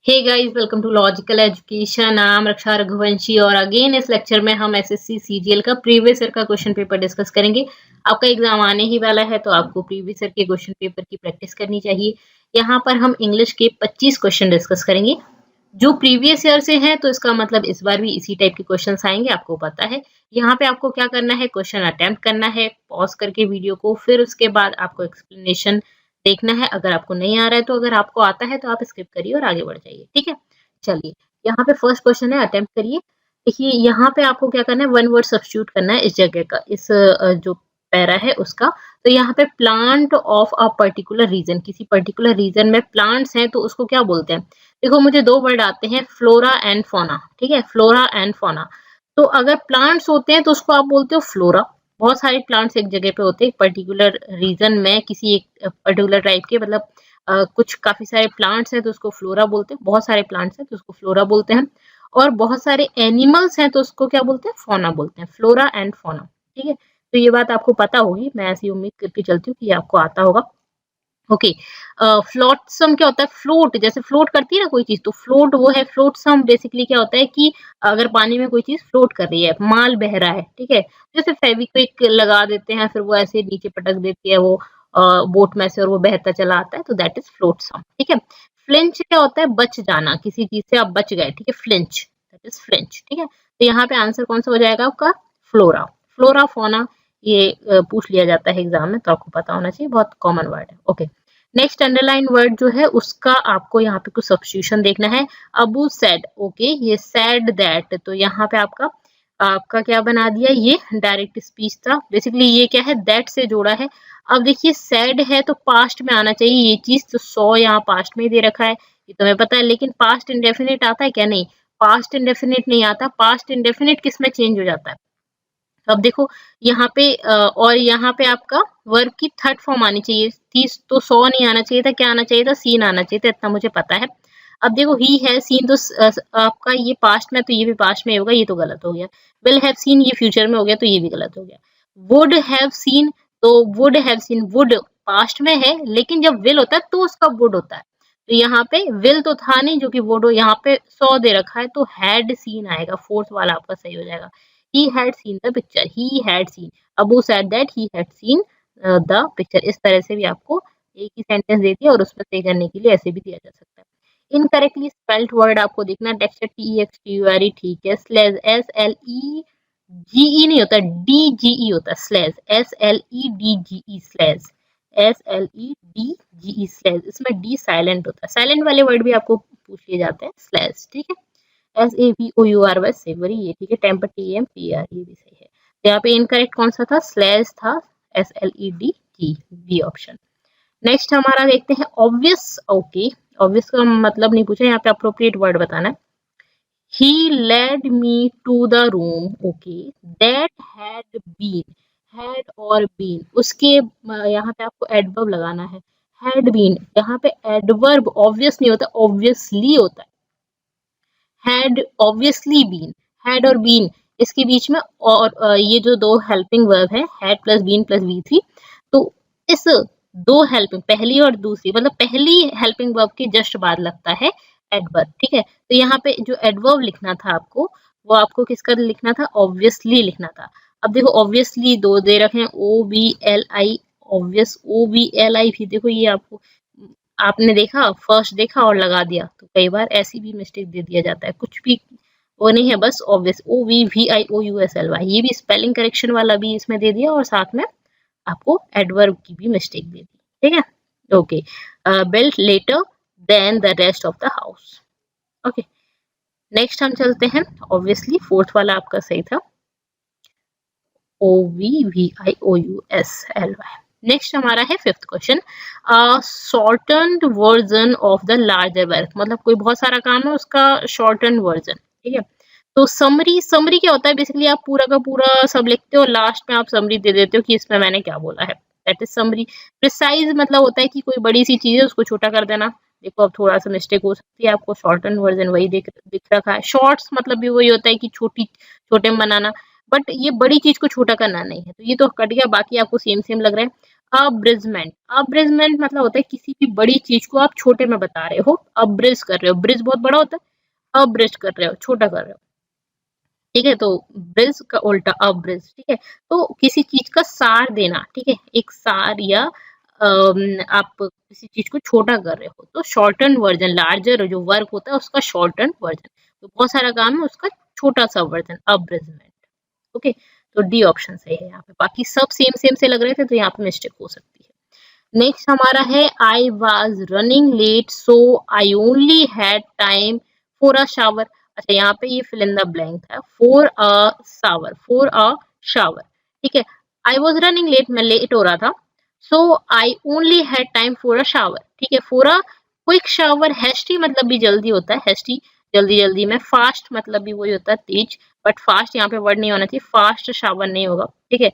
Hey guys, welcome to logical education. नाम रक्षा रघुवंशी और again इस लेक्चर में हम एसएससी सीजीएल का प्रीवियस ईयर का क्वेश्चन पेपर डिस्कस करेंगे। आपका एग्जाम आने ही वाला है तो आपको प्रीवियस ईयर के क्वेश्चन पेपर की प्रैक्टिस करनी चाहिए। यहाँ पर हम इंग्लिश के 25 क्वेश्चन डिस्कस करेंगे जो प्रीवियस ईयर से हैं, तो इसका मतलब इस बार भी इसी टाइप के क्वेश्चन आएंगे, आपको पता है। यहाँ पे आपको क्या करना है, क्वेश्चन अटेम्प्ट करना है, पॉज करके वीडियो को, फिर उसके बाद आपको एक्सप्लेनेशन देखना है। अगर आपको नहीं आ रहा है तो अगर आपको आता है तो आप स्किप करिए और आगे बढ़ जाइए, ठीक है। चलिए, यहाँ पे फर्स्ट क्वेश्चन है, अटेम्प्ट करिए। देखिए यहाँ पे आपको क्या करना है, वन वर्ड सब्स्टिट्यूट करना है इस जगह का, इस जो पैरा है उसका। तो यहाँ पे plant of a particular region, किसी पर्टिकुलर रीजन में प्लांट्स हैं तो उसको क्या बोलते हैं। देखो मुझे दो वर्ड आते हैं, फ्लोरा एंड फोना, ठीक है, फ्लोरा एंड फोना। तो अगर प्लांट्स होते हैं तो उसको आप बोलते हो फ्लोरा। बहुत सारे प्लांट्स एक जगह पे होते हैं, पर्टिकुलर रीजन में, किसी एक पर्टिकुलर टाइप के, मतलब कुछ काफी सारे प्लांट्स हैं तो उसको फ्लोरा बोलते हैं, बहुत सारे प्लांट्स हैं तो उसको फ्लोरा बोलते हैं, और बहुत सारे एनिमल्स हैं तो उसको क्या बोलते हैं, फोना बोलते हैं, फ्लोरा एंड फोना, ठीक है। तो ये बात आपको पता होगी, मैं ऐसी उम्मीद करके चलती हूँ कि आपको आता होगा। ओके, फ्लोटसम क्या होता है, फ्लोट, जैसे फ्लोट करती है ना कोई चीज, तो फ्लोट वो है। फ्लोटसम बेसिकली क्या होता है कि अगर पानी में कोई चीज फ्लोट कर रही है, माल बह रहा है, ठीक है, जैसे फेविक्विक लगा देते हैं फिर वो ऐसे नीचे पटक देती है वो बोट में से और वो बहता चला आता है, तो दैट इज फ्लोटसम, ठीक है। फ्लिंच क्या होता है, बच जाना, किसी चीज से आप बच गए, ठीक है, फ्लिंच, दैट इज फ्लिंच, ठीक है। तो यहाँ पे आंसर कौन सा हो जाएगा आपका, फ्लोरा। फ्लोरा फोना ये पूछ लिया जाता है एग्जाम में, तो आपको पता होना चाहिए, बहुत कॉमन वर्ड है। ओके, नेक्स्ट अंडरलाइन वर्ड जो है उसका आपको यहाँ पे कुछ सब्स्टिट्यूशन देखना है। अबू सेड, ओके, ये सेड दैट, तो यहाँ पे आपका आपका क्या बना दिया, ये डायरेक्ट स्पीच था। बेसिकली ये क्या है, दैट से जोड़ा है। अब देखिए सेड है तो पास्ट में आना चाहिए ये चीज, तो सौ यहाँ पास्ट में ही दे रखा है, ये तुम्हें पता है, लेकिन पास्ट इंडेफिनिट आता है क्या, नहीं, पास्ट इंडेफिनिट नहीं आता। पास्ट इंडेफिनिट किस में चेंज हो जाता है, अब देखो यहाँ पे और यहाँ पे आपका वर्ब की थर्ड फॉर्म आनी चाहिए थी, तो सो नहीं आना चाहिए था, क्या आना चाहिए था, सीन आना चाहिए था, इतना मुझे पता है। अब देखो ही है सीन, तो आपका ये पास्ट में, तो ये भी पास्ट में होगा, ये तो गलत हो गया। विल हैव सीन ये फ्यूचर में हो गया, तो ये भी गलत हो गया। वुड हैव सीन, तो would have seen, would past में है, लेकिन जब विल होता है तो उसका वुड होता है, तो यहाँ पे विल तो था नहीं जो कि वुड हो, यहाँ पे सौ दे रखा है, तो हैड सीन आएगा, फोर्थ वाला आपका सही हो जाएगा। He had seen the picture. He had seen. Abu said that he had seen the picture. इस तरह से भी आपको एक ही सेंटेंस दे दिया और उसमें तय करने के लिए ऐसे भी दिया जा सकता है। इनकरेक्टली स्पेल्ड वर्ड आपको देखना, टेक्सचर TEXTURE, ठीक है, स्लेज SLEGE नहीं होता, DGE होता है, sledge SLEDGE, sledge SLEDGE, sledge, इसमें D साइलेंट होता है, साइलेंट वाले वर्ड भी आपको पूछ लिए जाते हैं, स्लेज, ठीक है। SAVOUR सेवरी, ये ठीक है, टेम्पर TEMPR, ये भी सही है। तो यहाँ पे इनकरेक्ट कौन सा था, स्लेज था, SLEDG, बी ऑप्शन। नेक्स्ट हमारा देखते हैं ऑब्वियस। ओके, ऑब्वियस का मतलब नहीं पूछा, यहाँ पे अप्रोप्रिएट वर्ड बताना है। He led me to the room, okay, that had been, had और been, उसके यहाँ पे आपको एडवर्ब लगाना है, had been, यहाँ पे एडवर्ब ऑब्वियस नहीं होता, ऑब्वियसली होता है। had obviously been, had और been इसके बीच में, और ये जो दो हेल्पिंग वर्ब है, had plus been plus V3, तो इस दो हेल्पिंग, पहली और दूसरी, मतलब पहली हेल्पिंग वर्ब के जस्ट बाद लगता है एडवर्ब, ठीक है। तो यहाँ पे जो एडवर्ब लिखना था आपको, वो आपको किसका लिखना था, ऑब्वियसली लिखना था। अब देखो ऑब्वियसली दो दे रखे हैं, OVLI, ऑब्वियस OVLI भी, देखो ये आपको, आपने देखा, फर्स्ट देखा और लगा दिया, तो कई बार ऐसी भी मिस्टेक दे दिया जाता है, कुछ भी वो नहीं है, बस ऑब्वियस OVVIOUSLY, ये भी स्पेलिंग करेक्शन वाला भी इसमें दे दिया और साथ में आपको एडवर्ब की भी मिस्टेक दे दी, ठीक है। Okay, built later than the rest of the house. Okay, next हम चलते हैं, ऑब्वियसली फोर्थ वाला आपका सही था, OVVIOUSLY। नेक्स्ट हमारा है fifth question, shortened version of the larger work, मतलब कोई बहुत सारा काम है उसका शॉर्टन वर्जन, ठीक है। तो समरी, समरी क्या होता है, बेसिकली आप पूरा का पूरा सब लिखते हो, लास्ट में आप समरी दे देते हो कि इसमें मैंने क्या बोला है, दैट इज समरी। प्रिसाइज मतलब होता है कि कोई बड़ी सी चीज है उसको छोटा कर देना। देखो अब थोड़ा सा मिस्टेक हो सकती है, आपको शॉर्टन वर्जन वही दिख रखा है। शॉर्ट्स मतलब भी वही होता है कि छोटी छोटे में बनाना, बट ये बड़ी चीज को छोटा करना नहीं है, तो ये तो कट गया, बाकी आपको सेम सेम लग रहा है। अब्रिजमेंट, अब्रिजमेंट मतलब होता है किसी भी बड़ी चीज को आप छोटे में बता रहे हो, अब्रिज कर रहे हो, ब्रिज बहुत बड़ा होता है, अब्रिज कर रहे हो, छोटा कर रहे हो, ठीक है। तो ब्रिज का उल्टा अब्रिज, ठीक है। तो किसी चीज का सार देना, ठीक है, एक सार या आप किसी चीज को छोटा कर रहे हो तो शॉर्टन वर्जन, लार्जर जो वर्क होता है उसका शॉर्टन वर्जन, तो बहुत सारा काम है उसका छोटा सा वर्जन, अब्रिजमेंट। ओके, तो डी ऑप्शन सही है यहाँ पे, बाकी सब सेम सेम से लग रहे थे तो यहाँ पे मिस्टेक हो सकती है। नेक्स्ट हमारा है I was running late so I only had time for a shower. अच्छा, यहाँ पे ये फिल इन द ब्लैंक था, for a shower, for a shower, ठीक है। आई वॉज रनिंग लेट, मैं लेट हो रहा था, so I only had time for a shower, ठीक है। For a quick shower, hasty मतलब भी जल्दी होता है, हैस्टी जल्दी जल्दी में, फास्ट मतलब भी वही होता है तेज, बट फास्ट यहाँ पे वर्ड नहीं होना चाहिए, फास्ट शावर नहीं होगा, ठीक है।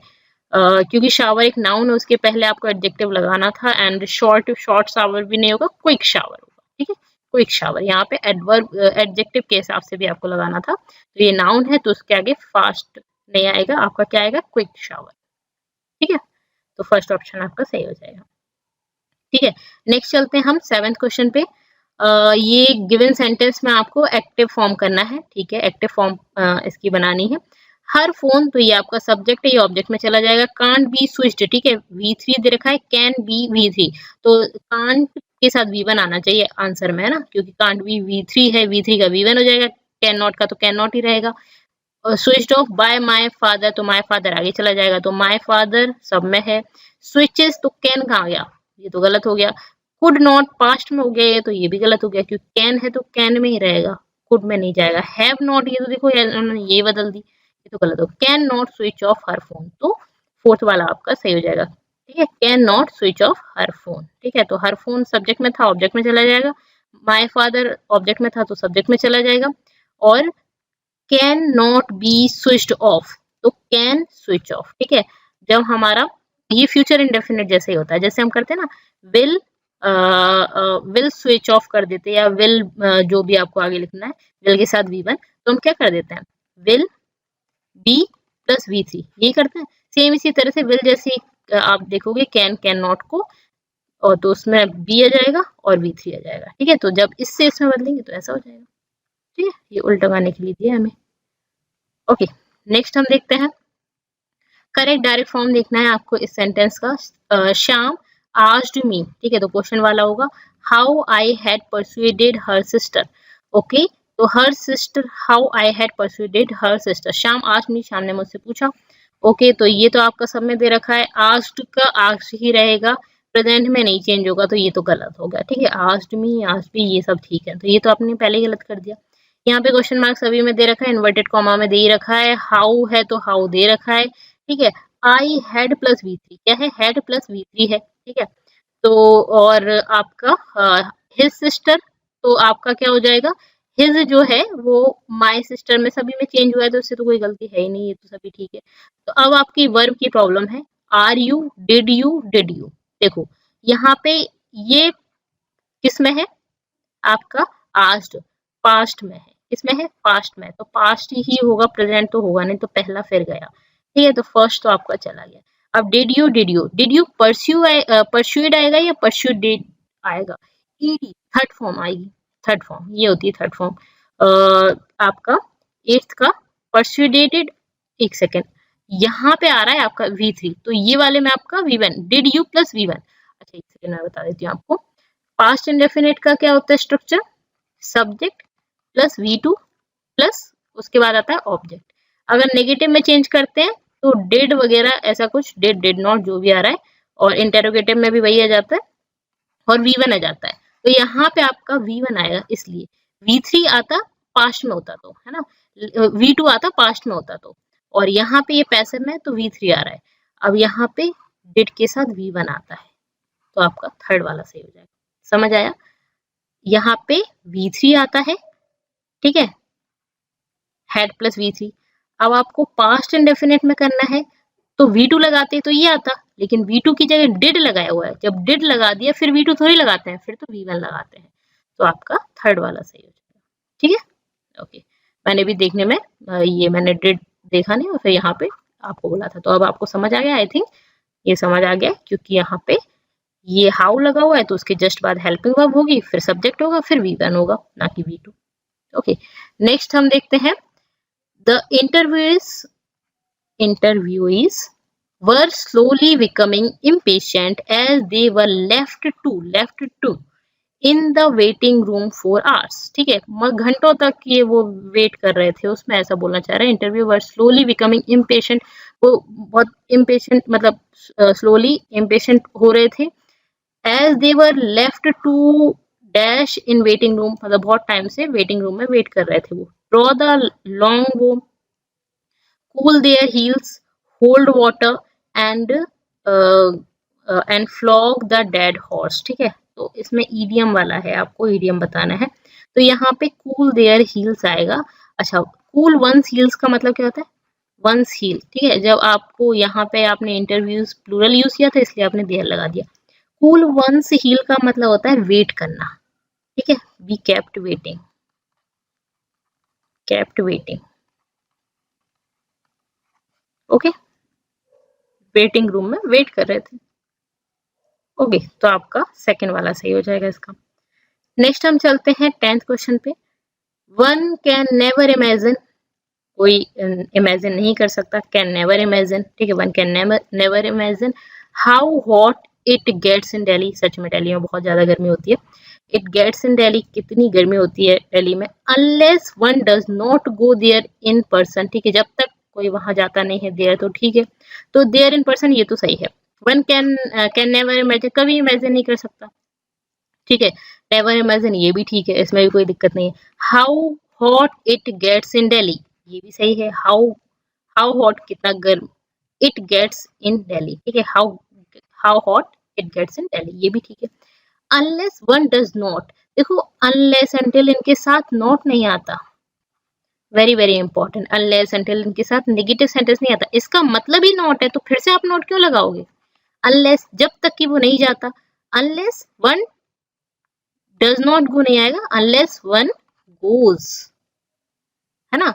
क्योंकि शावर एक नाउन है, उसके पहले आपको एडजेक्टिव लगाना था, एंड शॉर्ट शॉर्ट शावर भी नहीं होगा, क्विक शावर होगा, ठीक है। क्विक शावर यहाँ पे एडवर्ब एडजेक्टिव के हिसाब से भी आपको लगाना था, तो ये नाउन है तो उसके आगे फास्ट नहीं आएगा, आपका क्या आएगा, क्विक शावर, ठीक है। तो फर्स्ट ऑप्शन आपका सही हो जाएगा, ठीक है। नेक्स्ट चलते हैं हम 7th क्वेश्चन पे। ये गिवन सेंटेंस में आपको एक्टिव फॉर्म करना है, ठीक है, एक्टिव फॉर्म इसकी बनानी है। हर फोन, तो ये आपका सब्जेक्ट है, ये ऑब्जेक्ट में चला जाएगा। कांट बी स्विच्ड, ठीक है, V3 दे रखा है, कैन बी V3, तो कांट के साथ V1 आना चाहिए आंसर में, है ना, क्योंकि कांट बी V3 है, V3 का V1 हो जाएगा, कैन नॉट का तो कैन नॉट ही रहेगा। Switched off by my father, तो माय फादर आगे चला जाएगा, तो माय फादर सब में है। स्विचेस, तो कैन कहाँ गया, ये तो गलत हो गया। कुड नॉट पास्ट में हो गया, ये तो ये भी गलत हो गया, क्योंकि कैन है तो कैन में ही रहेगा, कुड में नहीं जाएगा। हैव नॉट, ये तो देखो उन्होंने ये बदल दी, ये तो गलत हो। Can not switch of her phone, तो फोर्थ वाला आपका सही हो जाएगा, ठीक है। Can not switch of her phone, ठीक है। तो हर फोन सब्जेक्ट में था, ऑब्जेक्ट में चला जाएगा। माय फादर ऑब्जेक्ट में था तो सब्जेक्ट में चला जाएगा। और can not be switched off, तो कैन स्विच ऑफ, ठीक है। जब हमारा ये फ्यूचर इंडेफिनिट जैसे ही होता है, जैसे हम करते हैं ना, विल विल स्विच ऑफ कर देते हैं, या विल जो भी आपको आगे लिखना है, विल के साथ V1, तो हम क्या कर देते हैं, विल बी प्लस V3, यही करते हैं। सेम इसी तरह से विल जैसे आप देखोगे कैन कैन नॉट को, और तो उसमें बी आ जाएगा और V3 आ जाएगा, ठीक है। तो जब इससे इसमें बदलेंगे तो ऐसा हो जाएगा, ठीक है। ये उल्टा करने के लिए दिया हमें। ओके, नेक्स्ट हम देखते हैं, करेक्ट डायरेक्ट फॉर्म देखना है आपको इस सेंटेंस का। श्याम आस्क्ड मी, ठीक है, तो क्वेश्चन वाला होगा how I had persuaded her sister. Okay, तो her sister, how I had persuaded her sister. Shyam asked me, Shyam ने मुझसे पूछा। ओके, तो ये तो आपका सब में दे रखा है, आस्क्ड का आस्क्ड ही रहेगा, प्रेजेंट में नहीं चेंज होगा, तो ये तो गलत हो गया, ठीक है। आस्क्ड मी, आस्क्ड मी, ये सब ठीक है, तो ये तो आपने पहले ही गलत कर दिया। यहाँ पे क्वेश्चन मार्क सभी में दे रखा है, इन्वर्टेड कॉमा में दे ही रखा है, हाउ है तो हाउ दे रखा है, ठीक है। आई हैड प्लस V3 क्या है, हैड प्लस V3 है, ठीक है। तो और आपका हिज सिस्टर, तो आपका क्या हो जाएगा, हिज जो है वो माय सिस्टर में सभी में चेंज हुआ है, तो उससे तो कोई गलती है ही नहीं, ये तो सभी ठीक है। तो अब आपकी वर्ब की प्रॉब्लम है, are you, did you, did you. देखो यहाँ पे ये किस में है, आपका आस्क्ड, पास्ट में है, किसमें है, पास्ट में, तो पास्ट ही होगा, प्रेजेंट तो होगा नहीं, तो पहला फिर गया, ठीक है। तो फर्स्ट तो आपका चला गया। अब डिड यू परस्यूड आएगा या परस्यूडेड आएगा, ईडी थर्ड फॉर्म आएगी, थर्ड फॉर्म ये होती है, थर्ड फॉर्म आपका 8th का परस्यूडेटेड। एक सेकेंड, यहाँ पे आ रहा है आपका V3, तो ये वाले में आपका V1, did you plus V1। अच्छा एक सेकेंड मैं बता देती हूँ आपको, पास्ट इंडेफिनिट का क्या होता है structure, subject plus V2 plus उसके बाद आता है ऑब्जेक्ट। अगर नेगेटिव में चेंज करते हैं तो डिड वगैरह ऐसा कुछ, डिड डिड नॉट जो भी आ रहा है, और इंटेरोगेटिव में भी वही आ जाता है, और V1 आ जाता है, तो यहाँ पे आपका V1 आएगा, इसलिए V3 आता पास्ट में होता तो, है ना, V2 आता पास्ट में होता तो, और यहाँ पे ये पैसिव में तो V3 आ रहा है। अब यहाँ पे डिड के साथ V1 आता है, तो आपका थर्ड वाला सही हो जाएगा, समझ आया। यहाँ पे V3 आता है, ठीक है, हैड प्लस V3। अब आपको पास्ट इंडेफिनिट में करना है, तो V2 लगाते तो ये आता, लेकिन V2 की जगह डिड लगाया हुआ है, जब डिड लगा दिया फिर V2 थोड़ी लगाते हैं, फिर तो V1 लगाते हैं, तो आपका थर्ड वाला सही हो जाएगा, ठीक है। ओके, मैंने भी देखने में ये मैंने डिड देखा नहीं, और फिर यहाँ पे आपको बोला था, तो अब आपको समझ आ गया आई थिंक। ये समझ आ गया, क्योंकि यहाँ पे ये हाउ लगा हुआ है तो उसके जस्ट बाद हेल्पिंग वर्ब होगी, फिर सब्जेक्ट होगा, फिर V1 होगा, ना कि V2। ओके, नेक्स्ट हम देखते हैं the interviewees were slowly becoming impatient as they were left to in the waiting room for hours। ठीक है, घंटों तक ये वो वेट कर रहे थे उसमें, ऐसा बोलना चाह रहा है। Interview were slowly becoming impatient, वो बहुत इम्पेशेंट मतलब स्लोली इम्पेशेंट हो रहे थे। As they were left to dash in waiting room, मतलब बहुत टाइम से वेटिंग रूम में वेट कर रहे थे वो। ड्रॉ द लॉन्ग वो, cool their heels, hold water and flog the dead horse। ठीक है, तो इसमें ईडियम वाला है, आपको ईडियम बताना है। तो यहाँ पे cool their heels आएगा। अच्छा, cool one's heels का मतलब क्या होता है? one's heel। ठीक है, जब आपको यहाँ पे आपने इंटरव्यूज प्लूरल यूज किया था इसलिए आपने देयर लगा दिया। cool one's heel का मतलब होता है वेट करना। ठीक है, we kept waiting, okay, waiting room में वेट कर रहे थे। ओके, तो आपका सेकंड वाला सही हो जाएगा इसका। नेक्स्ट हम चलते हैं 10th क्वेश्चन पे। वन कैन नेवर इमेजिन, कोई इमेजिन नहीं कर सकता, कैन नेवर इमेजिन। ठीक है, one can never imagine how hot it gets in Delhi. सच में दिल्ली में बहुत ज्यादा गर्मी होती है। इट गेट्स इन दिल्ली, कितनी गर्मी होती है दिल्ली में। Unless one does not go there in person. ठीक है, जब तक कोई वहां जाता नहीं है, देयर तो ठीक है, तो देयर इन पर्सन ये तो सही है। वन कैन नेवर इमेजिन, कभी इमेजिन नहीं कर सकता। ठीक है, नेवर इमेजिन ये भी ठीक है, इसमें भी कोई दिक्कत नहीं है। How hot it gets in Delhi, ये भी सही है। हाउ हॉट, कितना गर्म, इट गेट्स इन दिल्ली। ठीक है, how hot it gets in Delhi, ये भी ठीक है। अनलेस वन डज नॉट, देखो अनलेस अंटिल इनके साथ नॉट नहीं आता, very very important. Unless until इनके साथ नेगेटिव सेंटेंस नहीं आता, इसका मतलब ही नॉट है, तो फिर से आप नॉट क्यों लगाओगे? अनलेस, जब तक कि वो नहीं जाता। अनलेस वन डज नॉट गो नहीं आएगा, अनलेस वन गोज, है ना,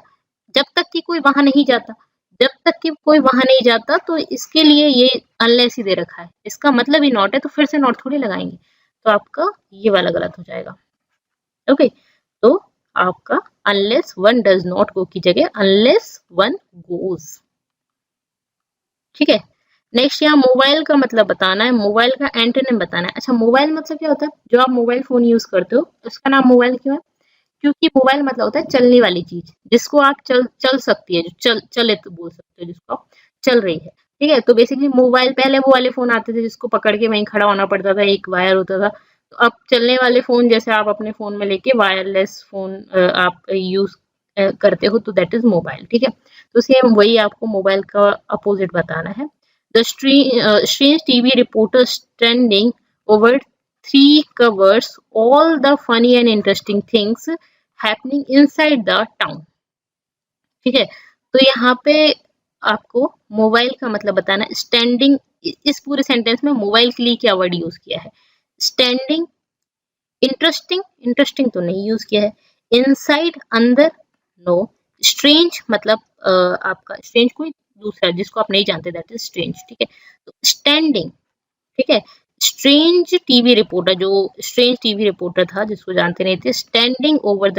जब तक कि कोई वहां नहीं जाता। जब तक कि कोई वहां नहीं जाता तो इसके लिए ये अनलेस ही दे रखा है, इसका मतलब ही नॉट है, तो फिर से नॉट थोड़ी लगाएंगे, तो आपका ये वाला गलत हो जाएगा। ओके, तो आपका अनलेस वन डज नॉट गो की जगह अनलेस वन गोज। ठीक है, नेक्स्ट यहाँ मोबाइल का मतलब बताना है, मोबाइल का एंटोनिम बताना है। अच्छा, मोबाइल मतलब क्या होता है? जो आप मोबाइल फोन यूज करते हो उसका नाम मोबाइल क्यों है? क्योंकि मोबाइल मतलब होता है चलने वाली चीज, जिसको आप चल सकती है, जो चले तो बोल सकते हो, जिसको आप चल रही है। ठीक है, तो बेसिकली मोबाइल, पहले वो वाले फोन आते थे जिसको पकड़ के वहीं खड़ा होना पड़ता था, एक वायर होता था। तो अब चलने वाले फोन, जैसे आप अपने फोन में लेके वायरलेस फोन आप यूज करते हो, तो दैट इज मोबाइल। ठीक है, तो सेम वही आपको मोबाइल का अपोजिट बताना है। The strange TV reporter standing over 3 covers all the funny and interesting things happening inside the town। ठीक है, तो यहाँ पे आपको मोबाइल का मतलब बताना है। स्टैंडिंग, इस पूरे सेंटेंस में मोबाइल के लिए क्या वर्ड यूज किया है? स्टैंडिंग। इंटरेस्टिंग तो नहीं यूज किया है। इनसाइड, अंदर, नो। स्ट्रेंज मतलब आपका स्ट्रेंज कोई दूसरा जिसको आप नहीं जानते, दैट इज स्ट्रेंज। ठीक है, तो स्टैंडिंग। ठीक है, स्ट्रेंज टीवी रिपोर्टर, जो स्ट्रेंज टीवी रिपोर्टर था जिसको जानते नहीं थे, standing over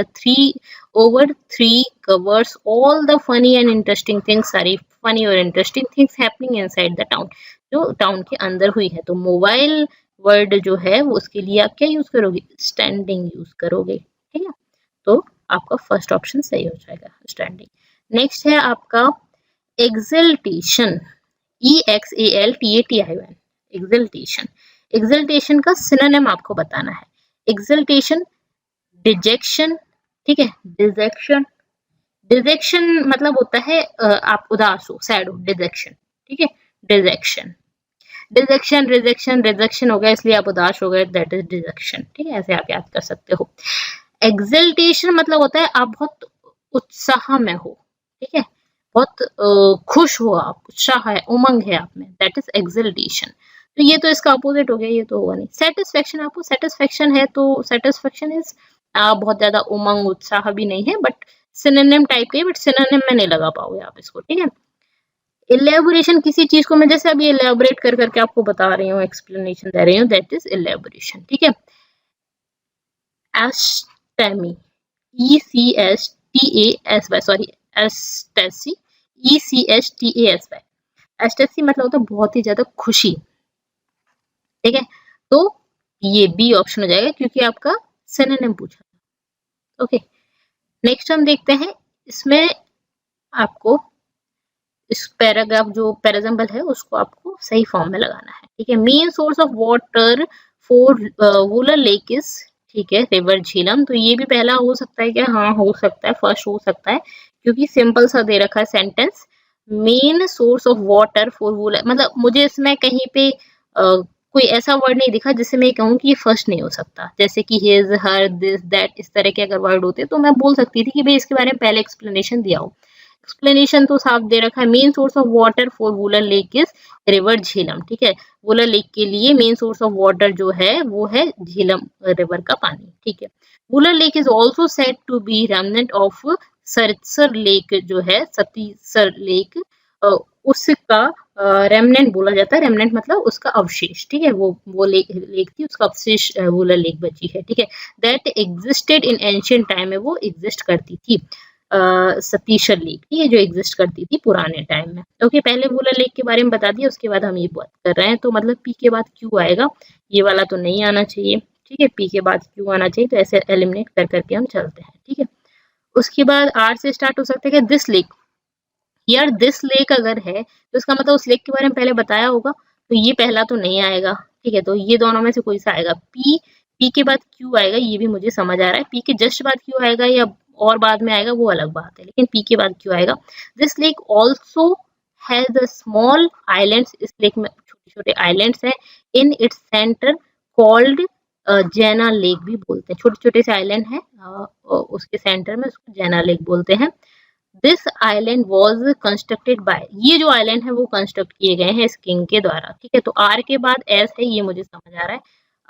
3 covers all the funny and interesting things, सारी फनी और interesting things happening inside the town, जो टाउन के अंदर हुई है। तो मोबाइल वर्ड जो है वो उसके लिए आप क्या यूज करोगे? स्टैंडिंग यूज करोगे। ठीक है, तो आपका फर्स्ट ऑप्शन सही हो जाएगा, स्टैंडिंग। नेक्स्ट है आपका एक्सल्टेशन, EXALTATION, एक्सल्टेशन। एक्सल्टेशन का सिनोनिम आपको बताना है। Exaltation, detection. ठीक है, डिजेक्शन मतलब होता है आप उदास हो, सैड हो, डिजेक्शन। ठीक है, डिजेक्शन, रिजेक्शन हो गया, इसलिए आप उदास हो गए, दैट इज डिजेक्शन। ठीक है, ऐसे आप याद कर सकते हो। एक्सल्टेशन मतलब होता है आप बहुत उत्साह में हो। ठीक है, बहुत खुश हो आप, उत्साह है, उमंग है आप में, दैट इज एक्सल्टेशन। तो ये तो इसका अपोजिट हो गया, ये तो होगा नहीं। सेटिस्फेक्शन, आपको सेटिस्फेक्शन है, तो सेटिस्फेक्शन इज बहुत ज्यादा उमंग उत्साह भी नहीं है, बट सिनोनिम टाइप का, बट सिनोनिम में नहीं लगा पाओगे आप इसको। ठीक है, इलेबोरेशन किसी चीज को मैं जैसे अभी इलेबोरेट कर करके आपको बता रही हूँ, एक्सप्लेनेशन दे रही हूँ, दैट इज इलेबोरेशन। ठीक है। एस्टेमी, ECHTASY, सॉरी एस्टेसी, ECHTASY। एस्टेसी मतलब होता है बहुत ही ज्यादा खुशी। ठीक है, तो ये बी ऑप्शन हो जाएगा क्योंकि आपका सिनोनिम पूछा था। ओके, नेक्स्ट हम देखते हैं, इसमें आपको इस पैराग्राफ जो पैराग्राफ है उसको आपको सही फॉर्म में लगाना है। ठीक है, main source of water for Wular lake is, ठीक है, रिवर झीलम। तो ये भी पहला हो सकता है क्या? हाँ हो सकता है, फर्स्ट हो सकता है क्योंकि सिंपल सा दे रखा है sentence. Main source of water for Wular, मतलब मुझे इसमें कहीं पे कोई ऐसा वर्ड नहीं दिखा जिससे मैं कहूँ कि ये फर्स्ट नहीं हो सकता, जैसे कि हिज, हर, दिस, दैट, इस तरह के अगर वर्ड होते तो मैं बोल सकती थी कि भाई इसके बारे में पहले एक्सप्लेनेशन दिया हो। एक्सप्लेनेशन तो साफ दे रखा है, main source of water for Wular lake is river Jhelum. ठीक है, वुलर लेक के लिए मेन सोर्स ऑफ वाटर जो है वो है झीलम रिवर का पानी। ठीक है, Wular lake is also said to be remnant of Saritsar lake, जो है सतीसर लेक, उसका रेमनेंट बोला जाता है। रेमनेंट मतलब उसका अवशेष। ठीक है, वो लेक थी, उसका अवशेष वुलर लेक बची है। ठीक है, that existed in ancient time में, वो एग्जिस्ट करती थी, सतीशर लेक, ठीक है, जो एग्जिस्ट करती थी पुराने टाइम में। ओके, पहले वुलर लेक के बारे में बता दिया, उसके बाद हम ये बात कर रहे हैं। तो मतलब पी के बाद क्यू आएगा, ये वाला तो नहीं आना चाहिए। ठीक है, पी के बाद क्यू आना चाहिए, तो ऐसे एलिमिनेट कर करके हम चलते हैं। ठीक है, उसके बाद आर से स्टार्ट हो सकता है कि दिस लेक। यार दिस लेक अगर है तो इसका मतलब उस लेक के बारे में पहले बताया होगा, तो ये पहला तो नहीं आएगा। ठीक है, तो ये दोनों में से कोई सा आएगा। पी के बाद क्यू आएगा, ये भी मुझे समझ आ रहा है। पी के जस्ट बाद क्यू आएगा या और बाद में आएगा वो अलग बात है, लेकिन पी के बाद क्यू आएगा। This lake also has the small islands, इस लेक में छोटे छोटे आइलैंड्स है। इन इट्स सेंटर कॉल्ड जैना लेक भी बोलते हैं, छोटे छोटे से आइलैंड है, उसके सेंटर में उसको जैना लेक बोलते हैं। This island was constructed by, ये जो आइलैंड है वो कंस्ट्रक्ट किए गए हैं इस किंग के द्वारा। ठीक है, तो आर के बाद एस है, ये मुझे समझ आ रहा है।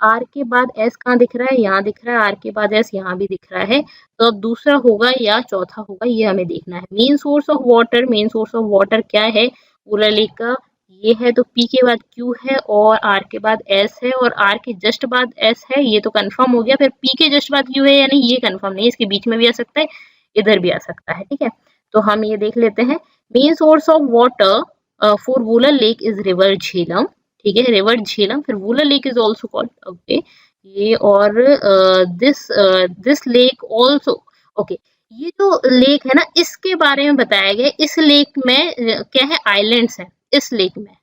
आर के बाद एस कहाँ दिख रहा है? यहाँ दिख रहा है। आर के बाद एस यहाँ भी दिख रहा है। तो अब दूसरा होगा या चौथा होगा, ये हमें देखना है। Main source of water, main source of water क्या है वुलर लेक का? ये है। तो पी के बाद क्यू है और आर के बाद एस है और आर के जस्ट बाद एस है, ये तो कंफर्म हो गया। फिर पी के जस्ट बाद क्यू है या नहीं, ये कंफर्म नहीं, इसके बीच में भी आ सकता है, इधर भी आ सकता है। ठीक है, तो हम ये देख लेते हैं। Main source of water for Wular lake is river Jhelum. ठीक है, रिवर झेलम। फिर Wular lake is also called, okay, ये और दिस लेक ऑल्सो, ओके, ये जो लेक है ना इसके बारे में बताया गया। इस लेक में क्या है? आइलैंड्स है इस लेक में।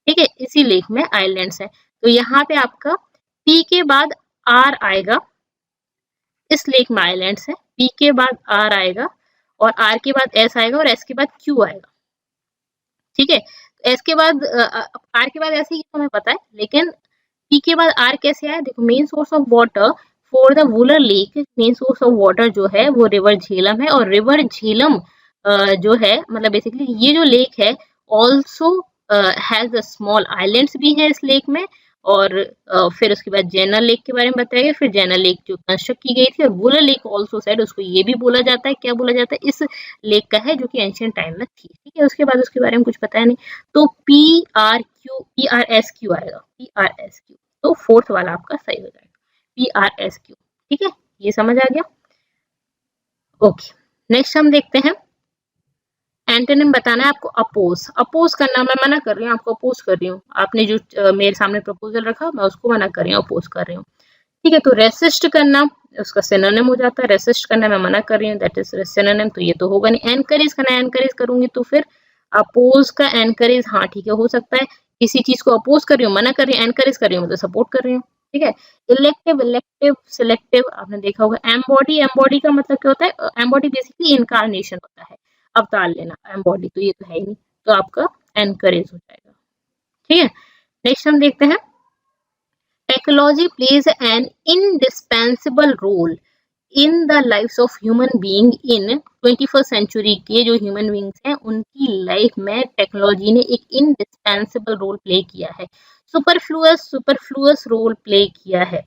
ठीक है, इसी लेक में आइलैंड्स है। तो यहाँ पे आपका पी के बाद आर आएगा, इस लेक में आइलैंड्स है। पी के बाद आर आएगा और आर के बाद एस आएगा और एस के बाद क्यू आएगा। ठीक है, एस के बाद आर के बाद ऐसे ही हमें पता है, लेकिन पी के बाद आर कैसे आया? देखो, main source of water for the Wular lake, main source of water जो है वो रिवर झेलम है। और रिवर झेलम जो है मतलब बेसिकली ये जो लेक है also has the small islands भी हैं इस लेक में। और फिर उसके बाद जैना लेक के बारे में बताया गया। फिर जैना लेक जो कंस्ट्रक्ट की गई थी, और वुलर लेक ऑल्सो साइड, उसको ये भी बोला जाता है, क्या बोला जाता है? इस लेक का है जो कि एंशिएंट टाइम में थी। ठीक है, उसके बाद उसके बारे में कुछ पता है नहीं। तो PRS Q आएगा, PRSQ। तो फोर्थ वाला आपका सही हो जाएगा, PRSQ। ठीक है, ये समझ आ गया। ओके, नेक्स्ट हम देखते हैं, एंटोनिम बताना है आपको। अपोज, अपोज करना मैं मना कर रही हूँ, आपको अपोज कर रही हूँ। आपने जो मेरे सामने प्रपोजल रखा मैं उसको मना कर रही हूँ, अपोज कर रही हूँ। ठीक है, तो रेसिस्ट करना उसका सिनोनिम हो जाता है। रेसिस्ट करना मैं मना कर रही हूँ, दैट इज सिनोनिम, तो ये तो होगा नहीं। एनकरेज करना, एनकरेज करूंगी तो फिर अपोज का एनकरेज, हाँ ठीक है, हो सकता है। किसी चीज को अपोज कर रही हूँ, मना कर रही हूँ, एनकरेज कर रही हूँ, मतलब सपोर्ट कर रही हूँ। ठीक है, इलेक्टिव, इलेक्टिव, सिलेक्टिव आपने देखा होगा। एम्बॉडी, एम्बॉडी का मतलब क्या होता है? एम्बॉडी बेसिकली इनकारनेशन होता है, अवतार लेना। एम्बॉडी तो ये तो है ही नहीं, तो आपका एनकरेज हो जाएगा। ठीक है, नेक्स्ट हम देखते हैं, technology plays an indispensable role in the lifes of human being in 21st century के जो ह्यूमन बीइंग्स हैं उनकी लाइफ में टेक्नोलॉजी ने एक इंडिस्पेंसिबल रोल प्ले किया है। सुपरफ्लुअस रोल प्ले किया है।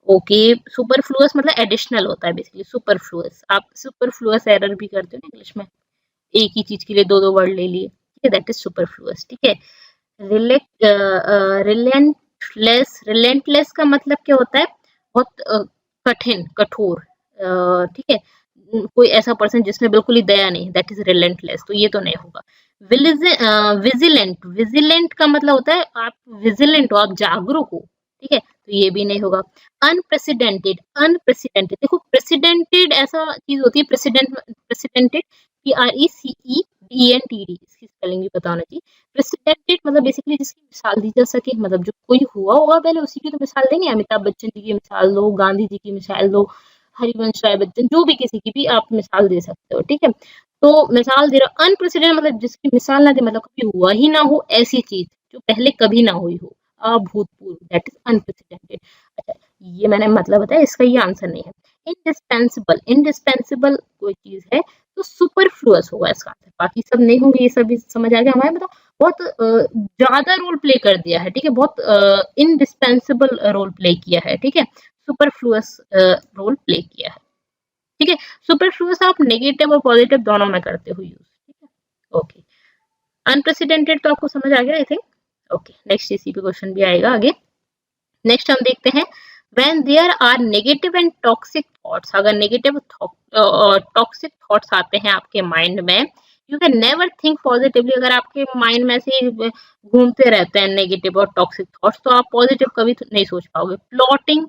ओके, सुपरफ्लुअस मतलब एडिशनल होता है बेसिकली। सुपरफ्लुअस, आप सुपरफ्लुअस एरर भी करते हो ना इंग्लिश में, एक ही चीज के लिए दो दो वर्ड ले लिए। ठीक है, दैट इज सुपरफ्लुअस। ठीक है, रिलेंटलेस का मतलब क्या होता है, बहुत कठिन, कठोर, ठीक है, कोई ऐसा पर्सन जिसमें बिल्कुल ही दया नहीं, दैट इज रिलेंटलेस, तो ये तो नहीं होगा। विजिलेंट, विजिलेंट का मतलब होता है आप विजिलेंट हो, आप जागरूक हो, ठीक है, तो ये भी नहीं होगा। अनप्रेसिडेंटेड, अनप्रेसिडेंटेड, देखो प्रेसिडेंटेड ऐसा चीज होती है, प्रेसिडेंटेड, PRECEDENTED, इसकी स्पेलिंग भी पता होना चाहिए। प्रेसिडेंटेड मतलब बेसिकली जिसकी मिसाल दी जा सके, मतलब जो कोई हुआ होगा पहले उसी की तो मिसाल देंगे, अमिताभ बच्चन जी की मिसाल दो, गांधी जी की मिसाल दो, हरिवंश राय बच्चन, जो भी किसी की भी आप मिसाल दे सकते हो, ठीक है। तो मिसाल दे रहा, अनप्रेसिडेंट मतलब जिसकी मिसाल ना दे, मतलब कभी हुआ ही ना हो ऐसी चीज, जो पहले कभी ना हुई हो, अभूतपूर्व, दैट इज अनप्रेसिडेंटेड। अच्छा, ये मैंने मतलब बताया, इसका ये आंसर नहीं है। इंडिस्पेंसिबल, इंडिस्पेंसिबल कोई चीज है तो सुपरफ्लुअस होगा इसका आंसर, बाकी सब नहीं होंगे, ये सब भी समझ आ गया हमारे, मतलब बहुत ज्यादा रोल प्ले कर दिया है, ठीक है, बहुत इंडिस्पेंसिबल रोल प्ले किया है, ठीक है, सुपरफ्लुअस रोल प्ले किया है, ठीक है। सुपरफ्लुअस आप नेगेटिव और पॉजिटिव दोनों में करते हो यूज, ठीक है, ओके। अनप्रेसिडेंटेड तो आपको समझ आ गया आई थिंक, ओके। नेक्स्ट इसी पे क्वेश्चन भी आएगा आगे। नेक्स्ट हम देखते हैं, when there are negative and toxic thoughts, अगर नेगेटिव टॉक्सिक थॉट्स आते हैं आपके माइंड में, you can never think positively, अगर आपके माइंड में से घूमते रहते हैं नेगेटिव और टॉक्सिक थॉट्स, तो आप पॉजिटिव कभी नहीं सोच पाओगे। प्लॉटिंग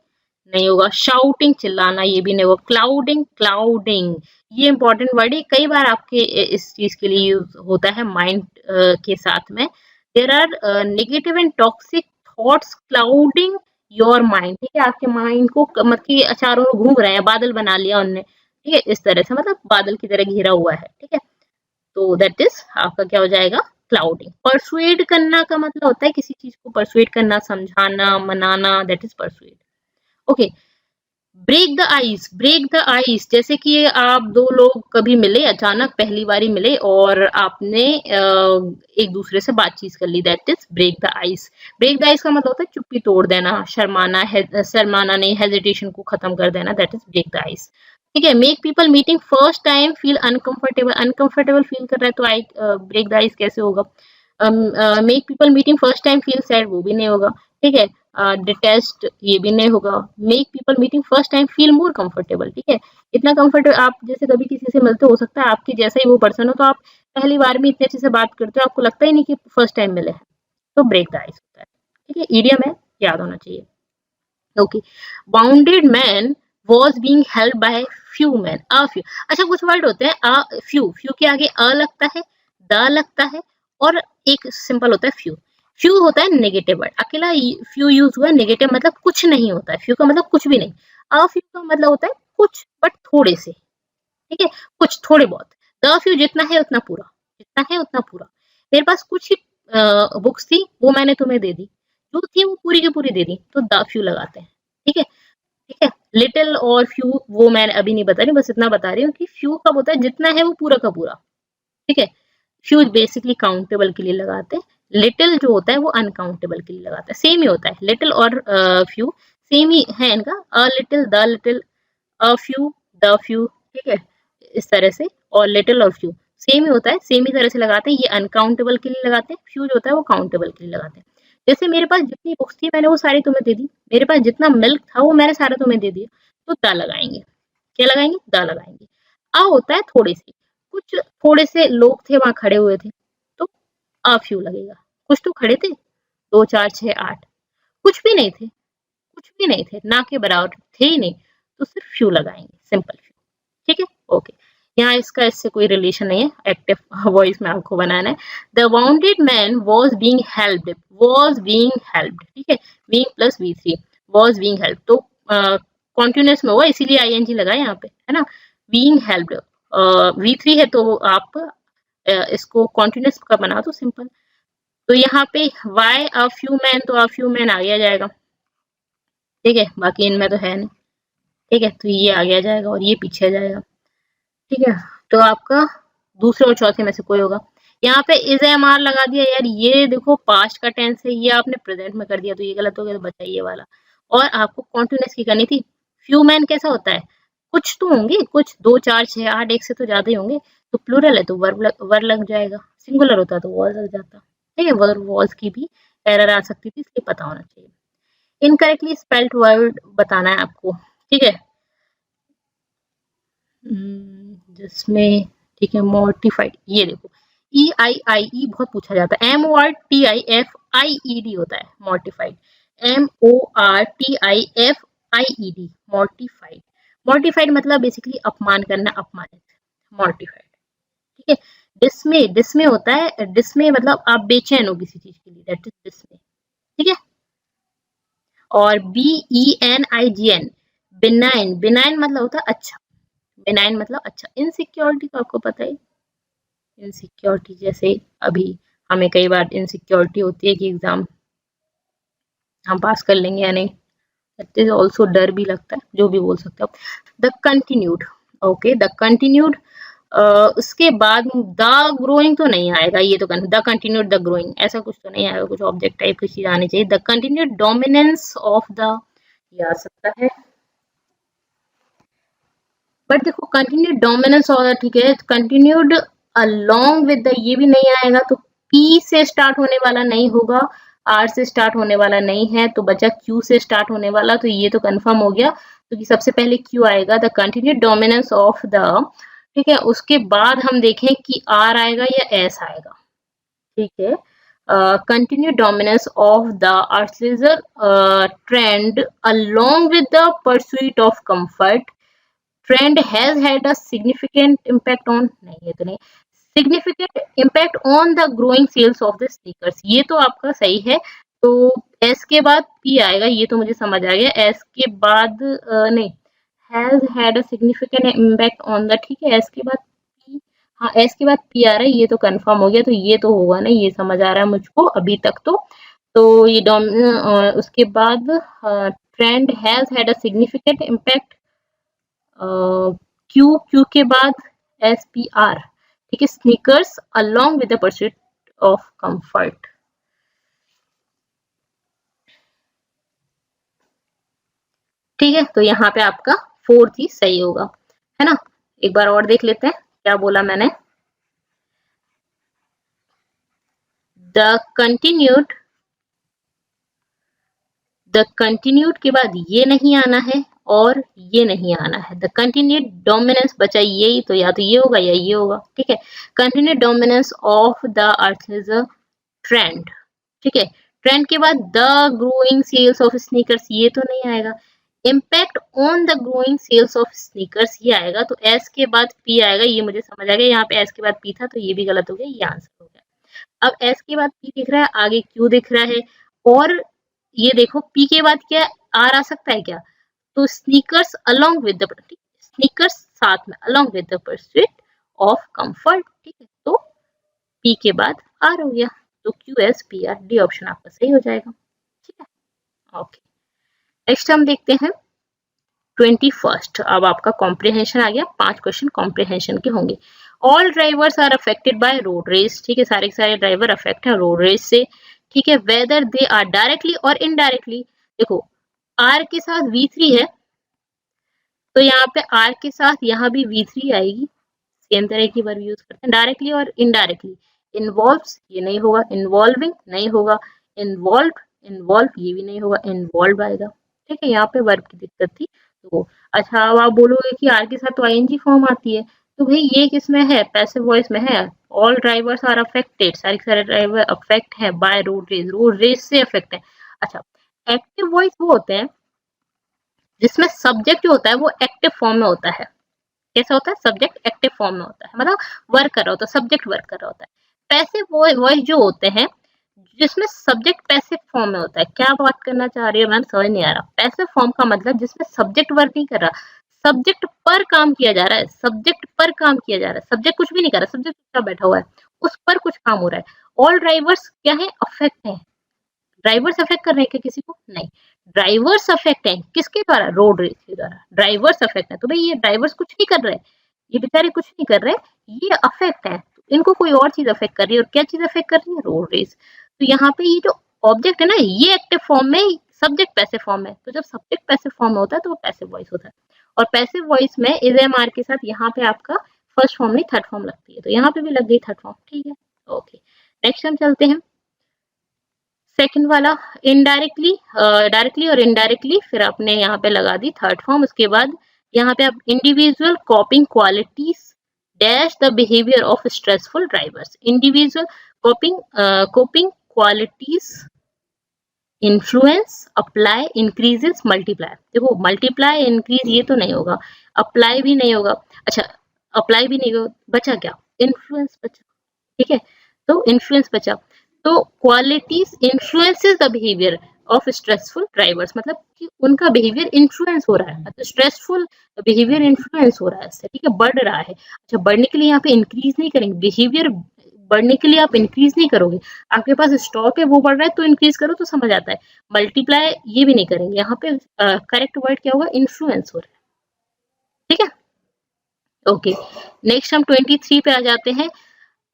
नहीं होगा, शाउटिंग चिल्लाना ये भी नहीं होगा, क्लाउडिंग, क्लाउडिंग ये इंपॉर्टेंट वर्ड है, कई बार आपके इस चीज के लिए यूज होता है माइंड के साथ में। There are negative and toxic thoughts clouding your mind, ठीक है, आपके माइंड को मतलब कि चारों ओर घूम रहे हैं, बादल बना लिया उनने, ठीक है, इस तरह से, मतलब बादल की तरह घिरा हुआ है, ठीक है, तो दैट इज आपका क्या हो जाएगा, क्लाउडिंग। परसुएड करना का मतलब होता है किसी चीज को परसुएड करना, समझाना, मनाना, that is persuade, okay. Break the ice, break the ice, जैसे कि आप दो लोग कभी मिले, अचानक पहली बारी मिले और आपने एक दूसरे से बातचीत कर ली, that is break the ice. Break the ice का मतलब होता है चुप्पी तोड़ देना, शर्माना है, शर्माना नहीं, हेजिटेशन को खत्म कर देना, that is break the ice, ठीक है। Make people meeting first time feel uncomfortable, uncomfortable feel कर रहा है तो आई ब्रेक द आइस कैसे होगा। Make people meeting first time feel sad, वो भी नहीं होगा, ठीक है। डिटेस्ट ये भी नहीं होगा। Make people meeting first time feel more comfortable, ठीक है, इतना कंफर्टेबल, आप जैसे कभी किसी से मिलते हो सकता है आपके जैसा ही वो पर्सन हो, तो आप पहली बार में इतने अच्छे से बात करते हो, आपको लगता ही नहीं कि फर्स्ट टाइम मिले हैं, तो ब्रेक द आइस होता है, ठीक है, ईडियम है, याद होना चाहिए, okay. Bounded man was being held by few man, a few, अच्छा कुछ वर्ड होते हैं अ फ्यू, फ्यू के आगे अ लगता है, द लगता है, और एक सिंपल होता है फ्यू। फ्यू होता है नेगेटिव वर्ड, अकेला फ्यू यूज हुआ नेगेटिव, मतलब कुछ नहीं होता है, फ्यू का मतलब कुछ भी नहीं। अ फ्यू का मतलब होता है कुछ बट थोड़े से, ठीक है, कुछ थोड़े बहुत। द फ्यू जितना है उतना पूरा, जितना है उतना पूरा। मेरे पास कुछ ही बुक्स थी, वो मैंने तुम्हें दे दी, जो थी वो पूरी की पूरी दे दी, तो द फ्यू लगाते हैं, ठीक है, ठीक है। लिटिल और फ्यू वो मैं अभी नहीं बता रही, बस इतना बता रही हूँ कि फ्यू कब होता है, जितना है वो पूरा का पूरा, ठीक है। फ्यू बेसिकली काउंटेबल के लिए लगाते हैं, लिटिल जो होता है वो अनकाउंटेबल के लिए लगाते हैं, सेम ही होता है, लिटिल और फ्यू सेम ही है इनका, a little, a few, the few, ठीक है, इस तरह से, और लिटिल और फ्यू सेम ही होता है, सेम ही तरह से लगाते हैं, ये अनकाउंटेबल के लिए लगाते हैं, फ्यू जो होता है वो काउंटेबल के लिए लगाते हैं। जैसे मेरे पास जितनी बुक्स थी मैंने वो सारी तुम्हें दे दी, मेरे पास जितना मिल्क था वो मैंने सारा तुम्हें दे दिया, तो द लगाएंगे, क्या लगाएंगे, द लगाएंगे। आ होता है थोड़े से, कुछ थोड़े से लोग थे वहां खड़े हुए थे, तो आ फ्यू लगेगा, कुछ तो खड़े थे, 2 4 6 8, कुछ भी नहीं थे, कुछ भी नहीं थे, ना के बराबर थे ही नहीं, तो सिर्फ फ्यू लगाएंगे, सिंपल फ्यू, ठीक है, ओके। यहाँ इसका इससे कोई रिलेशन नहीं है, एक्टिव वॉइस में आपको बनाना है। The bounded man was being helped, was being helped, ठीक है, being plus V3, was being help, तो कॉन्टिन्यूस में होगा इसीलिए ING लगा है यहाँ पे, है ना, बींग हेल्प्ड, V3 है तो आप इसको कॉन्टिन्यूस का बना दो सिंपल, तो यहाँ पे वाई अ फ्यू मैन, तो अ फ्यू मैन आ गया जाएगा, ठीक है, बाकी इनमें तो है नहीं, ठीक है, तो ये आगे आ जाएगा और ये पीछे आ जाएगा, ठीक है, तो आपका दूसरे और चौथे में से कोई होगा। यहाँ पे इज एम आर लगा दिया यार, ये देखो पास्ट का टेंस है, ये आपने प्रेजेंट में कर दिया तो ये गलत हो गया, तो बचा ये वाला, और आपको कॉन्टिन्यूस की करनी थी। फ्यू मैन कैसा होता है, कुछ तो होंगे, कुछ 2 4 6 8, एक से तो ज्यादा ही होंगे, तो प्लूरल है तो वर्ब लग जाएगा, सिंगुलर होता तो वॉल लग जाता। ठीक है, वॉल्स की भी एरर आ सकती थी, इसलिए पता होना चाहिए। इनकरेक्टली स्पेल्ड वर्ड बताना है आपको। ठीक है, जिसमें, ठीक है, मोर्टिफाइड, ये देखो EIIE बहुत पूछा जाता है। MORTIFIED होता है मोर्टिफाइड, MORTIFIED मोर्टिफाइड। मोर्टिफाइड मतलब बेसिकली अपमान करना, अपमानित, मोर्टिफाइड। ठीक है, डिस्मे, डिस्मे होता है, डिस्मे मतलब आप बेचैन हो किसी चीज के लिए, दैट इज डिस्मे। ठीक है, और BENIGN बिनाइन, बिनाइन मतलब होता है अच्छा, बिनाइन मतलब अच्छा। इनसिक्योरिटी तो आपको पता है, इनसिक्योरिटी जैसे अभी हमें कई बार इनसिक्योरिटी होती है कि एग्जाम हम पास कर लेंगे या नहीं, इट इज ऑल्सो डर भी लगता है, जो भी बोल सकते हो। The continued, okay, the continued, उसके बाद द ग्रोइंग तो नहीं आएगा, ये तो द कंटिन्यूड द ग्रोइंग ऐसा कुछ तो नहीं आएगा, कुछ ऑब्जेक्ट टाइप की चीज आनी चाहिए। The continued dominance of the, ये आ सकता है, बट देखो कंटिन्यूड डोमिनेंस और, ठीक है, कंटिन्यूड अलोंग विद द, ये भी नहीं आएगा, तो P से स्टार्ट होने वाला नहीं होगा, R से स्टार्ट होने वाला नहीं है, तो बचा Q से स्टार्ट होने वाला, तो ये तो कंफर्म हो गया, क्योंकि तो सबसे पहले Q आएगा, the continued dominance of the. ठीक है, उसके बाद हम देखें कि R आएगा या S आएगा। ठीक है, continued dominance of the Arthur trend along with the pursuit of comfort trend has had a significant impact on, नहीं ये तो नहीं, significant impact on the growing sales of the sneakers, ये तो आपका सही है। तो S के बाद P आएगा, ये तो मुझे समझ आ गया। S के बाद नहीं, has had a significant impact on the, ठीक है, S के बाद P, हाँ S के बाद P आ रहा है, ये तो कंफर्म हो गया, तो ये तो होगा ना, ये समझ आ रहा है मुझको अभी तक तो ये उसके बाद trend has had a significant impact, Q के बाद SPR। ठीक है, sneakers along with the pursuit of comfort. ठीक है, तो यहाँ पे आपका 4th ही सही होगा, है ना। एक बार और देख लेते हैं क्या बोला मैंने। द कंटिन्यूड के बाद ये नहीं आना है और ये नहीं आना है। द कंटिन्यूड डोमिनेंस बचा यही, तो या तो ये होगा या ये होगा। ठीक है, continued dominance of the earth is a trend. ठीक है, ट्रेंड के बाद the growing sales of sneakers, ये तो नहीं आएगा। Impact on the growing sales of sneakers, ये आएगा, तो एस के बाद पी आएगा, ये मुझे समझ आ गया। यहाँ पे एस के बाद पी था, तो ये भी गलत हो गया, ये आंसर हो गया। अब एस के बाद पी दिख रहा है, आगे क्यू दिख रहा है, और ये देखो पी के बाद क्या आर आ सकता है क्या, तो sneakers along with the, sneakers साथ में, along with the pursuit of comfort. ठीक है, तो पी के बाद आर हो गया, तो QSPR डी ऑप्शन आपका सही हो जाएगा। ठीक है, ओके, नेक्स्ट हम देखते हैं 21st। अब आपका कॉम्प्रिहेंशन आ गया, 5 क्वेश्चन कॉम्प्रिहेंशन के होंगे। All drivers are affected by road race. ठीक है, सारे के सारे ड्राइवर अफेक्ट है रोड रेस से। ठीक है, वेदर दे आर डायरेक्टली और इनडायरेक्टली। देखो आर के साथ V3 है, तो यहाँ पे आर के साथ यहाँ भी V3 आएगी, सेम तरह की वर्ब यूज करते हैं, डायरेक्टली और इनडायरेक्टली। इन्वॉल्व्स, ये नहीं होगा, इन्वॉल्विंग नहीं होगा, इन्वॉल्व, इन्वॉल्व ये भी नहीं होगा, इन्वॉल्व आएगा। ठीक है, यहाँ पे वर्ब की दिक्कत थी। तो अच्छा, अब आप बोलोगे कि आर के साथ तो ING फॉर्म आती है, तो भाई ये किसमें है, पैसिव वॉइस में है। ऑल ड्राइवर्स आर अफेक्टेड, सारे सारे ड्राइवर अफेक्ट है by road race, road race से अफेक्ट है। अच्छा, एक्टिव वॉइस वो होते हैं जिसमें सब्जेक्ट जो होता है वो एक्टिव फॉर्म में होता है। कैसा होता है, सब्जेक्ट एक्टिव फॉर्म में होता है, मतलब वर्क कर रहा होता है, सब्जेक्ट वर्क कर रहा होता है। पैसिव वॉइस जो होते हैं जिसमें सब्जेक्ट पैसिव फॉर्म में होता है। क्या बात करना चाह रही है, मैंने समझ नहीं आ रहा। पैसिव फॉर्म का मतलब जिसमें सब्जेक्ट वर्क नहीं कर रहा, सब्जेक्ट पर काम किया जा रहा है, सब्जेक्ट पर काम किया जा रहा है, सब्जेक्ट कुछ भी नहीं कर रहा, सब्जेक्ट चुपचाप बैठा हुआ है, उस पर कुछ काम हो रहा है। ऑल ड्राइवर्स क्या है, अफेक्ट है। ड्राइवर्स अफेक्ट कर रहे हैं क्या किसी को, नहीं। ड्राइवर्स अफेक्ट है किसके द्वारा, रोड रेस के द्वारा ड्राइवर्स अफेक्ट है। तो भाई ये ड्राइवर्स कुछ नहीं कर रहे, ये बेचारे कुछ नहीं कर रहे, ये अफेक्ट है, इनको कोई और चीज अफेक्ट कर रही है। और क्या चीज अफेक्ट कर रही है, रोड रेस। तो यहाँ पे ये जो ऑब्जेक्ट है ना, ये एक्टिव फॉर्म में, सब्जेक्ट पैसिव फॉर्म में। तो जब सब्जेक्ट पैसिव फॉर्म में होता है तो वो पैसिव वॉइस होता है। और पैसिव वॉइस में इज एम आर के साथ यहाँ पे आपका फर्स्ट फॉर्म नहीं थर्ड फॉर्म लगती है, तो यहाँ पे भी लग गई थर्ड फॉर्म। ठीक है, ओके, नेक्स्ट हम चलते हैं सेकंड वाला, इनडायरेक्टली, डायरेक्टली और इनडायरेक्टली, फिर आपने यहाँ पे लगा दी थर्ड फॉर्म। उसके बाद यहाँ पे आप individual कॉपिंग qualities dash the behaviour of stressful drivers. Individual coping qualities influence apply increases multiply. देखो मल्टीप्लाई इंक्रीज ये तो नहीं होगा, अप्लाई भी नहीं होगा, अच्छा अप्लाई भी नहीं होगा, बचा क्या, इन्फ्लुएंस बचा। ठीक है, तो इन्फ्लुएंस बचा, तो qualities influences the behaviour of stressful drivers, मतलब कि उनका बिहेवियर इन्फ्लुएंस हो रहा है, मतलब स्ट्रेसफुल बिहेवियर इन्फ्लुएंस हो रहा है इससे। ठीक है, बढ़ रहा है। अच्छा, बढ़ने के लिए यहाँ पे इंक्रीज नहीं करेंगे, बिहेवियर बढ़ने के लिए आप इंक्रीज नहीं करोगे, आपके पास स्टॉक है वो बढ़ रहा है तो इंक्रीज करो तो समझ आता है। मल्टीप्लाई ये भी नहीं करेंगे, यहाँ पे करेक्ट वर्ड क्या होगा, इन्फ्लुएंस हो रहा है। ठीक है, ओके, नेक्स्ट हम 23 पे आ जाते हैं।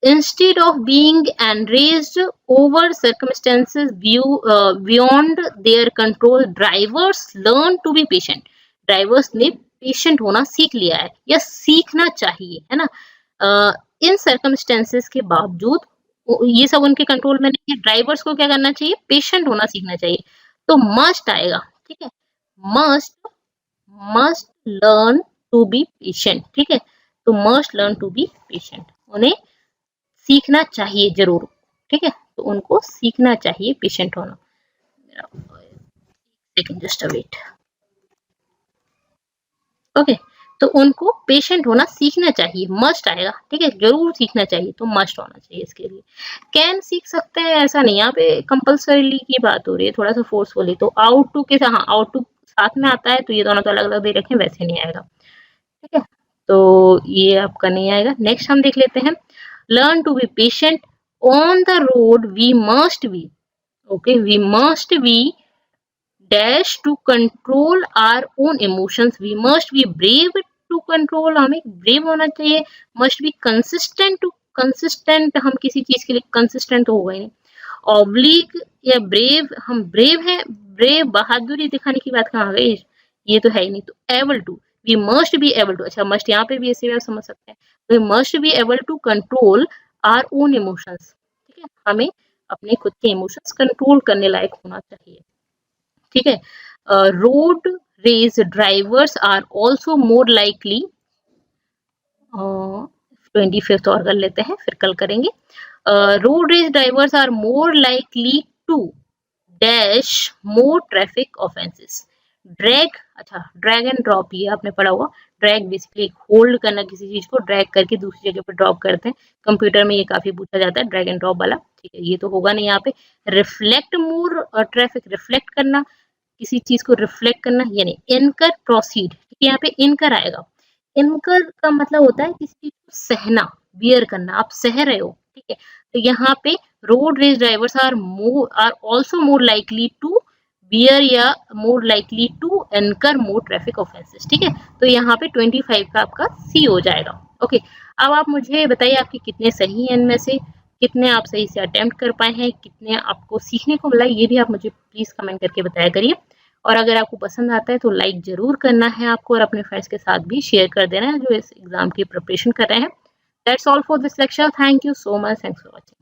Instead of being enraged over circumstances beyond their control, drivers learn to be patient. Drivers ने patient होना सीख लिया है या सीखना चाहिए, है ना। इन circumstances के बावजूद, ये सब उनके कंट्रोल में नहीं है, ड्राइवर्स को क्या करना चाहिए, पेशेंट होना सीखना चाहिए। तो मस्ट आएगा, ठीक है, must learn to be patient. ठीक है, तो must learn to be patient, उन्हें सीखना चाहिए जरूर। ठीक है, तो उनको सीखना चाहिए पेशेंट होना। जस्ट वेट, ओके, तो उनको पेशेंट होना सीखना चाहिए, मस्ट आएगा। ठीक है, जरूर सीखना चाहिए, तो मस्ट होना चाहिए इसके लिए। कैन सीख सकते हैं ऐसा नहीं, यहाँ पे कंपल्सरीली की बात हो रही है, थोड़ा सा फोर्सफुली। तो आउट टू के साथ, हाँ आउट टू साथ में आता है तो ये दोनों तो अलग अलग दे रखे, वैसे नहीं आएगा। ठीक है, तो ये आपका नहीं आएगा। नेक्स्ट हम देख लेते हैं, learn to be patient on the road, we must be, okay, we must be dash to control our own emotions, we must be brave to control, हमें brave होना चाहिए, must be consistent to, consistent हम किसी चीज के लिए consistent तो होगा ही नहीं। oblique या brave, हम brave हैं, brave बहादुरी दिखाने की बात कहाँ गई, ये तो है ही नहीं। तो able to, we must be able to, अच्छा must यहाँ पे भी ऐसे आप समझ सकते हैं, we must be able to control our own emotions। ठीक है, हमें अपने खुद के इमोशंस कंट्रोल करने लायक होना चाहिए। ठीक है, road rage drivers are also more likely, 25th और कर लेते हैं, फिर कल करेंगे। Road rage drivers are more likely to dash more traffic offences. Drag, अच्छा ड्रैग एंड ड्रॉप, ये आपने पढ़ा होगा। ड्रैग बेसिकली होल्ड करना, किसी चीज को ड्रैग करके दूसरी जगह पर ड्रॉप करते हैं, कंप्यूटर में ये काफी पूछा जाता है, ड्रैग एंड ड्रॉप वाला। ठीक है, ये तो होगा नहीं यहाँ पे। रिफ्लेक्ट मोर ट्रैफिक, रिफ्लेक्ट करना, किसी चीज को रिफ्लेक्ट करना, यानी इनकर प्रोसीड। ठीक है, यहाँ पे इनकर आएगा। इनकर का मतलब होता है किसी चीज को सहना, बियर करना, आप सह रहे हो। ठीक है, तो यहाँ पे road rage drivers are also more likely to bear या more likely to incur more traffic offences. ठीक है, तो यहाँ पे 25 का आपका सी हो जाएगा। ओके, अब आप मुझे बताइए आपके कितने सही हैं, इनमें से कितने आप सही से अटेम्प्ट कर पाए हैं, कितने आपको सीखने को मिला, ये भी आप मुझे प्लीज कमेंट करके बताया करिए। और अगर आपको पसंद आता है तो लाइक जरूर करना है आपको, और अपने फ्रेंड्स के साथ भी शेयर कर देना है जो इस एग्जाम की प्रिपरेशन कर रहे हैं। That's all for this lecture, thank you so much, thanks for watching.